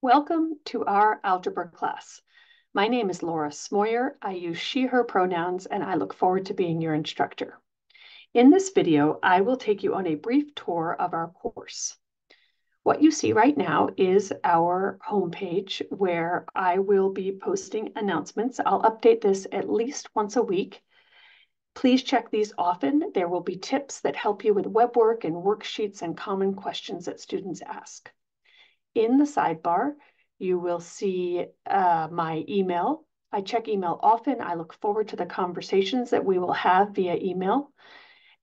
Welcome to our algebra class. My name is Laura Smoyer. I use she, her pronouns, and I look forward to being your instructor. In this video, I will take you on a brief tour of our course. What you see right now is our homepage where I will be posting announcements. I'll update this at least once a week. Please check these often. There will be tips that help you with web work and worksheets and common questions that students ask. In the sidebar, you will see my email. I check email often. I look forward to the conversations that we will have via email.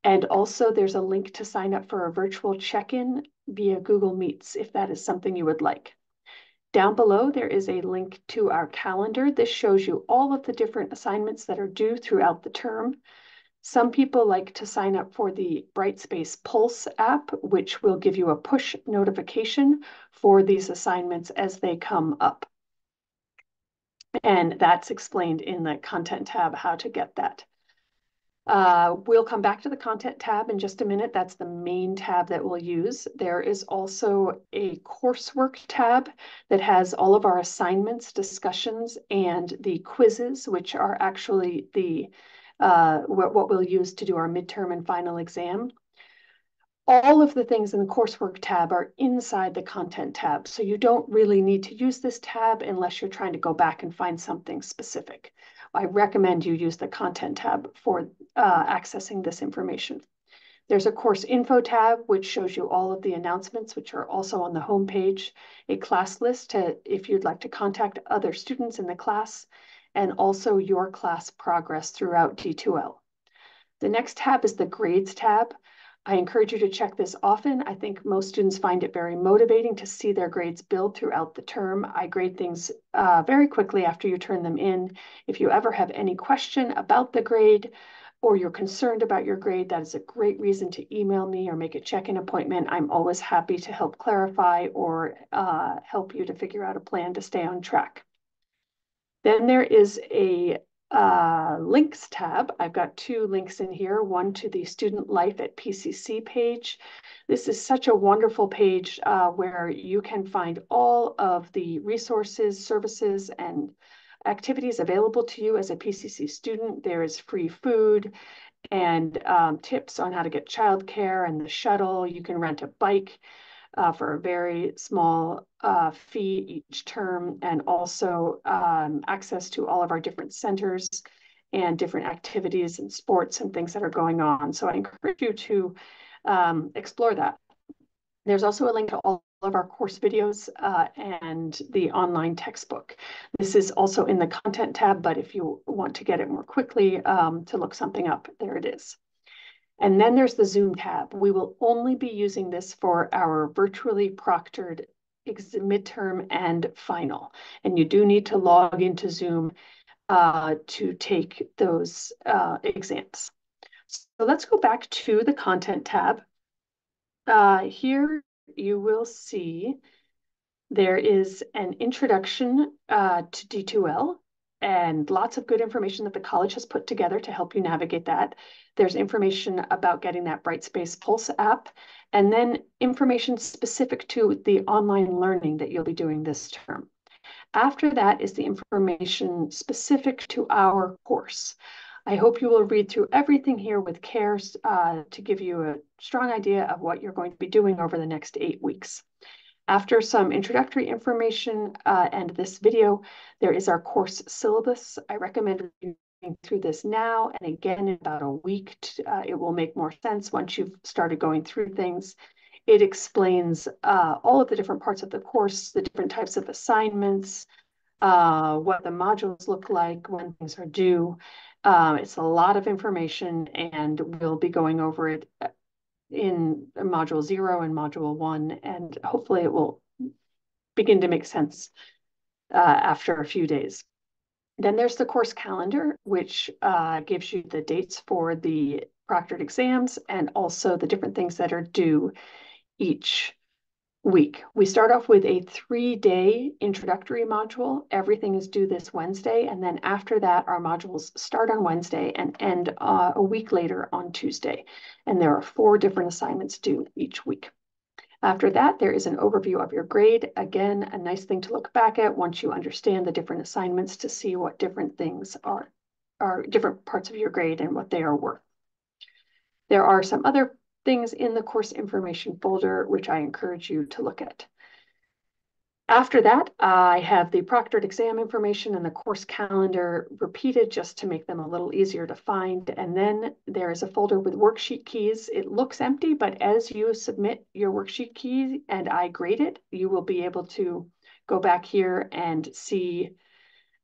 And also there's a link to sign up for a virtual check-in via Google Meets if that is something you would like. Down below, there is a link to our calendar. This shows you all of the different assignments that are due throughout the term. Some people like to sign up for the Brightspace Pulse app, which will give you a push notification for these assignments as they come up. And that's explained in the content tab, how to get that. We'll come back to the content tab in just a minute. That's the main tab that we'll use. There is also a coursework tab that has all of our assignments, discussions, and the quizzes, which are actually the what we'll use to do our midterm and final exam. All of the things in the coursework tab are inside the content tab, so you don't really need to use this tab unless you're trying to go back and find something specific. I recommend you use the content tab for accessing this information. There's a course info tab, which shows you all of the announcements, which are also on the home page, a class list if you'd like to contact other students in the class, and also your class progress throughout D2L. The next tab is the grades tab. I encourage you to check this often. I think most students find it very motivating to see their grades build throughout the term. I grade things very quickly after you turn them in. If you ever have any question about the grade or you're concerned about your grade, that is a great reason to email me or make a check-in appointment. I'm always happy to help clarify or help you to figure out a plan to stay on track. Then there is a links tab. I've got two links in here, one to the Student Life at PCC page. This is such a wonderful page where you can find all of the resources, services, and activities available to you as a PCC student. There is free food and tips on how to get childcare and the shuttle. You can rent a bike for a very small fee each term, and also access to all of our different centers and different activities and sports and things that are going on. So I encourage you to explore that. There's also a link to all of our course videos and the online textbook. This is also in the content tab, but if you want to get it more quickly to look something up, there it is. And then there's the Zoom tab. We will only be using this for our virtually proctored midterm and final. And you do need to log into Zoom to take those exams. So let's go back to the content tab. Here you will see there is an introduction to D2L and lots of good information that the college has put together to help you navigate that. There's information about getting that Brightspace Pulse app, and then information specific to the online learning that you'll be doing this term. After that is the information specific to our course. I hope you will read through everything here with care to give you a strong idea of what you're going to be doing over the next 8 weeks. After some introductory information and this video, there is our course syllabus. I recommend reading through this now and again in about a week. It will make more sense once you've started going through things. It explains all of the different parts of the course, the different types of assignments, what the modules look like, when things are due. It's a lot of information, and we'll be going over it in module 0 and module 1, and hopefully it will begin to make sense after a few days. Then there's the course calendar, which gives you the dates for the proctored exams and also the different things that are due each week. We start off with a 3-day introductory module. Everything is due this Wednesday. And then after that, our modules start on Wednesday and end a week later on Tuesday. And there are 4 different assignments due each week. After that, there is an overview of your grade. Again, a nice thing to look back at once you understand the different assignments to see what different things are different parts of your grade and what they are worth. There are some other things in the course information folder, which I encourage you to look at. After that, I have the proctored exam information and the course calendar repeated just to make them a little easier to find. And then there is a folder with worksheet keys. It looks empty, but as you submit your worksheet key and I grade it, you will be able to go back here and see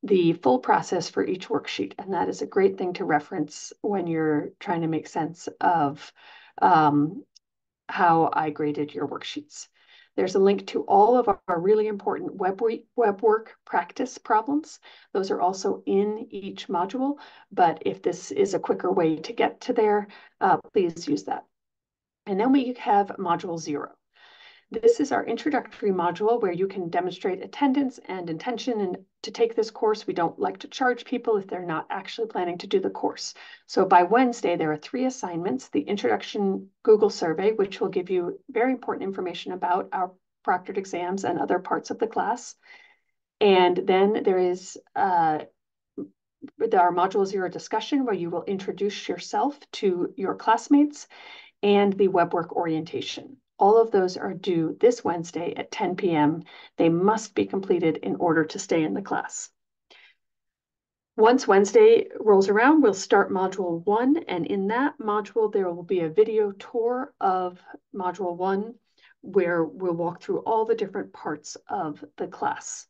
the full process for each worksheet. And that is a great thing to reference when you're trying to make sense of how I graded your worksheets. There's a link to all of our really important web work practice problems. Those are also in each module, but if this is a quicker way to get to there, please use that. And then we have module 0. This is our introductory module where you can demonstrate attendance and intention. And to take this course, we don't like to charge people if they're not actually planning to do the course. So by Wednesday, there are 3 assignments: the introduction Google survey, which will give you very important information about our proctored exams and other parts of the class. And then there is our module 0 discussion, where you will introduce yourself to your classmates, and the web work orientation. All of those are due this Wednesday at 10 p.m. They must be completed in order to stay in the class. Once Wednesday rolls around, we'll start module 1, and in that module, there will be a video tour of module 1, where we'll walk through all the different parts of the class.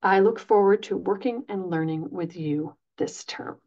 I look forward to working and learning with you this term.